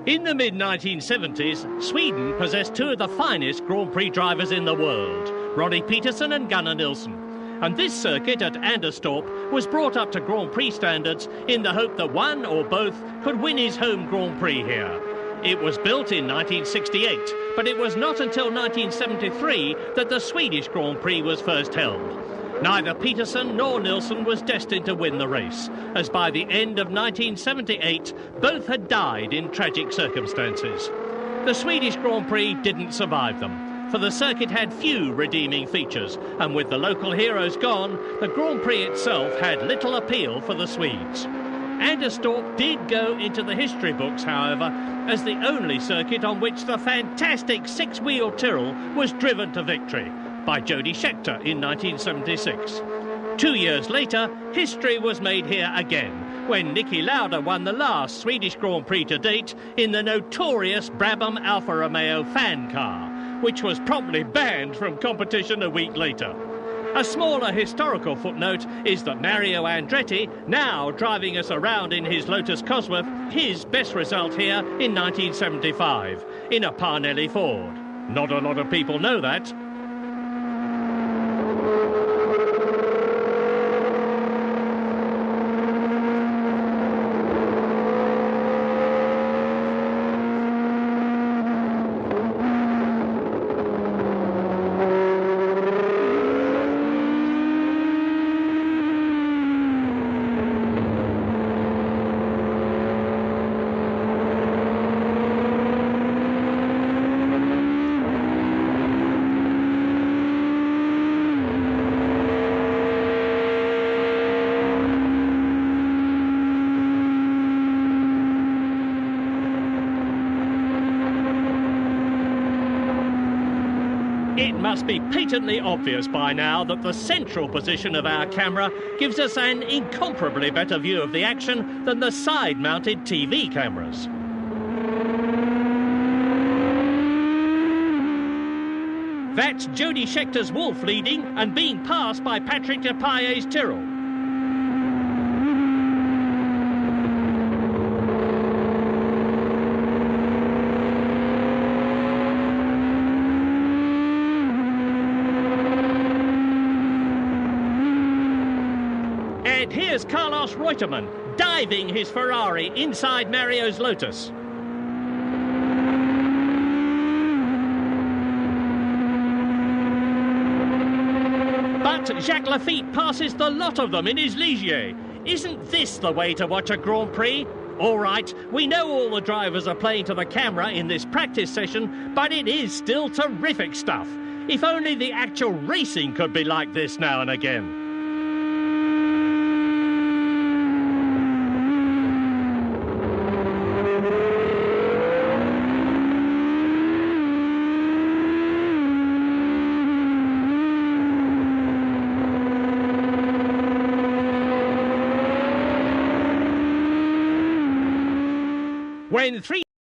In the mid-1970s, Sweden possessed two of the finest Grand Prix drivers in the world, Ronnie Peterson and Gunnar Nilsson. And this circuit at Anderstorp was brought up to Grand Prix standards in the hope that one or both could win his home Grand Prix here. It was built in 1968, but it was not until 1973 that the Swedish Grand Prix was first held. Neither Peterson nor Nilsson was destined to win the race, as by the end of 1978, both had died in tragic circumstances. The Swedish Grand Prix didn't survive them, for the circuit had few redeeming features, and with the local heroes gone, the Grand Prix itself had little appeal for the Swedes. Anderstorp did go into the history books, however, as the only circuit on which the fantastic six-wheel Tyrrell was driven to victory by Jody Scheckter in 1976. 2 years later, history was made here again, when Niki Lauda won the last Swedish Grand Prix to date in the notorious Brabham Alfa Romeo fan car, which was promptly banned from competition a week later. A smaller historical footnote is that Mario Andretti, now driving us around in his Lotus Cosworth, his best result here in 1975, in a Parnelli Ford. Not a lot of people know that. It must be patently obvious by now that the central position of our camera gives us an incomparably better view of the action than the side-mounted TV cameras. That's Jody Scheckter's Wolf leading and being passed by Patrick Depaille's Tyrrell. And here's Carlos Reutemann diving his Ferrari inside Mario's Lotus. But Jacques Lafitte passes the lot of them in his Ligier. Isn't this the way to watch a Grand Prix? All right, we know all the drivers are playing to the camera in this practice session, but it is still terrific stuff. If only the actual racing could be like this now and again. When three